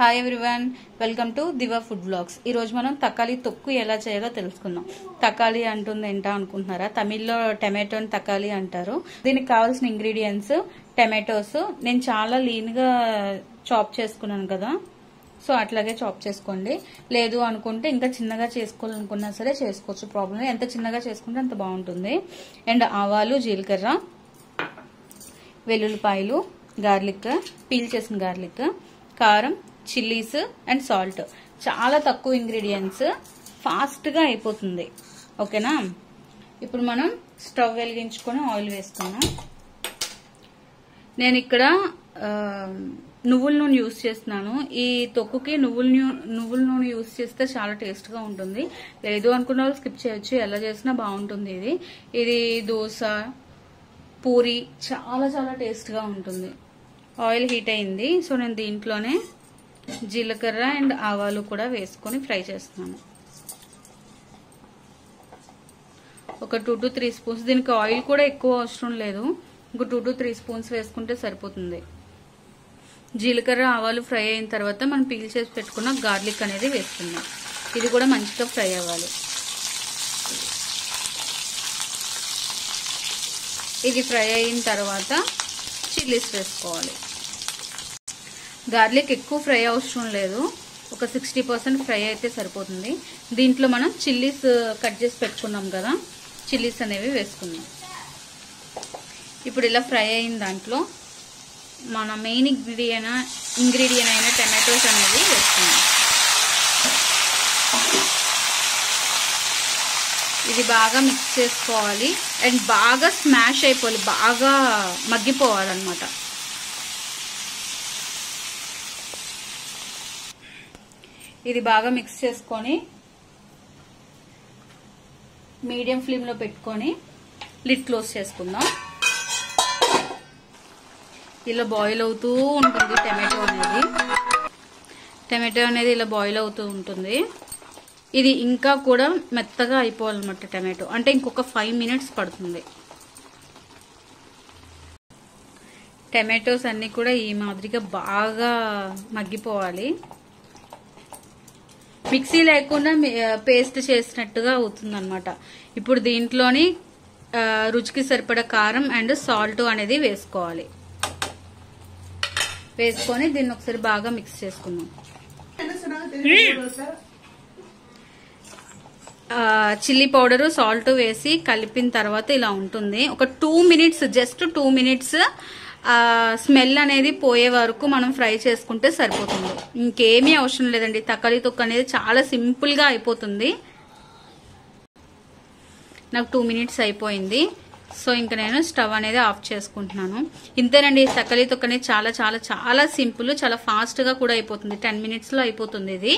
Hi everyone, welcome to Diva food blogs. ఈ రోజు మనం తకాలి తొక్కు ఎలా చేయాలో తెలుసుకుందాం. తకాలి అంటుంది ఏంటా అనుకుంటున్నారా? తమిళ్లో టమాటోని తకాలి అంటారు. దీనికి కావాల్సిన ఇంగ్రీడియంట్స్ టమాటోస్. నేను చాలా లీన్ గా చాప్ చేసుకున్నాను కదా, సో అట్లాగే చాప్ చేసుకోండి. లేదు అనుకుంటే ఇంకా చిన్నగా చేసుకోవాలనుకున్నా సరే చేసుకోవచ్చు, ప్రాబ్లం. ఎంత చిన్నగా చేసుకుంటే అంత బాగుంటుంది. అండ్ ఆవాలు, జీలకర్ర, వెల్లుల్లిపాయలు, గార్లిక్, పీల్ చేసిన గార్లిక్, కారం, చిల్లీస్ అండ్ సాల్ట్. చాలా తక్కువ ఇంగ్రీడియంట్స్, ఫాస్ట్ గా అయిపోతుంది. ఓకేనా? ఇప్పుడు మనం స్టవ్ వెలిగించుకొని ఆయిల్ వేసుకున్నాం. నేను ఇక్కడ నువ్వుల నూనె యూస్ చేస్తున్నాను. ఈ తొక్కుకి నువ్వుల నూనె యూస్ చేస్తే చాలా టేస్ట్ గా ఉంటుంది. లేదు అనుకున్న వాళ్ళు స్కిప్ చేయొచ్చు, ఎలా చేసినా బాగుంటుంది. ఇది దోశ, పూరి చాలా చాలా టేస్ట్ గా ఉంటుంది. ఆయిల్ హీట్ అయింది, సో నేను దీంట్లోనే జీలకర్ర అండ్ ఆవాలు కూడా వేసుకొని ఫ్రై చేస్తున్నాను. ఒక 2 to 3 స్పూన్స్. దీనికి ఆయిల్ కూడా ఎక్కువ అవసరం లేదు, ఇంకో 2 to 3 స్పూన్స్ వేసుకుంటే సరిపోతుంది. జీలకర్ర, ఆవాలు ఫ్రై అయిన తర్వాత మనం పీల్ చేసి పెట్టుకున్న గార్లిక్ అనేది వేసుకుందాం. ఇది కూడా మంచిగా ఫ్రై అవ్వాలి. ఇది ఫ్రై అయిన తర్వాత చిల్లీస్ వేసుకోవాలి. గార్లిక్ ఎక్కువ ఫ్రై అవసరం లేదు, ఒక 60% ఫ్రై అయితే సరిపోతుంది. దీంట్లో మనం చిల్లీస్ కట్ చేసి పెట్టుకున్నాం కదా, చిల్లీస్ అనేవి వేసుకుందాం. ఇప్పుడు ఇలా ఫ్రై అయిన దాంట్లో మన మెయిన్ ఇంగ్రీడియంట్ అయిన టమాటోస్ అనేవి వేసుకుందాం. ఇది బాగా మిక్స్ చేసుకోవాలి అండ్ బాగా స్మాష్ అయిపోవాలి, బాగా మగ్గిపోవాలన్నమాట. ఇది బాగా మిక్స్ చేసుకొని మీడియం ఫ్లేమ్ లో పెట్టుకొని లిడ్ క్లోజ్ చేసుకుందాం. ఇలా బాయిల్ అవుతూ ఉంటుంది టమాటో అనేది ఇలా బాయిల్ అవుతూ ఉంటుంది. ఇది ఇంకా కూడా మెత్తగా అయిపోవాలన్నమాట టమాటో, అంటే ఇంకొక 5 minutes పడుతుంది. టమాటోస్ అన్ని కూడా ఈ మాదిరిగా బాగా మగ్గిపోవాలి. మిక్సీ లేకుండా పేస్ట్ చేసినట్టుగా అవుతుంది అనమాట. ఇప్పుడు దీంట్లోని రుచికి సరిపడా కారం అండ్ సాల్ట్ అనేది వేసుకోవాలి. వేసుకొని దీన్ని ఒకసారి బాగా మిక్స్ చేసుకుందాం. చిల్లీ పౌడరు, సాల్ట్ వేసి కలిపిన తర్వాత ఇలా ఉంటుంది. ఒక 2 minutes, జస్ట్ 2 minutes స్మెల్ అనేది పోయే వరకు మనం ఫ్రై చేసుకుంటే సరిపోతుంది. ఇంకేమీ అవసరం లేదండి. తకాలి తొక్కు అనేది చాలా సింపుల్ గా అయిపోతుంది. నాకు 2 minutes అయిపోయింది, సో ఇంకా నేను స్టవ్ అనేది ఆఫ్ చేసుకుంటున్నాను. ఇంతేనండి, తకాలి తొక్కు అనేది చాలా చాలా చాలా సింపుల్, చాలా ఫాస్ట్ గా కూడా అయిపోతుంది. 10 minutes లో అయిపోతుంది ఇది.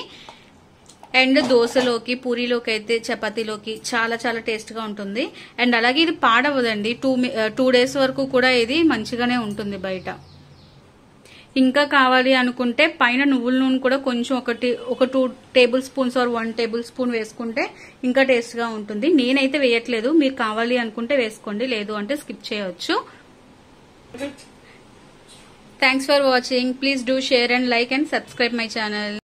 అండ్ దోశలోకి, పూరీలోకి అయితే, చపాతీలోకి చాలా చాలా టేస్ట్ గా ఉంటుంది. అండ్ అలాగే ఇది పాడవదండి. 2 days వరకు కూడా ఇది మంచిగానే ఉంటుంది బయట. ఇంకా కావాలి అనుకుంటే పైన నువ్వుల నూనె కూడా కొంచెం ఒక 2 tablespoons ఆర్ 1 tablespoon వేసుకుంటే ఇంకా టేస్ట్ గా ఉంటుంది. నేనైతే వేయట్లేదు, మీరు కావాలి అనుకుంటే వేసుకోండి, లేదు అంటే స్కిప్ చేయవచ్చు. Thanks for watching. Please do share and like and subscribe my channel.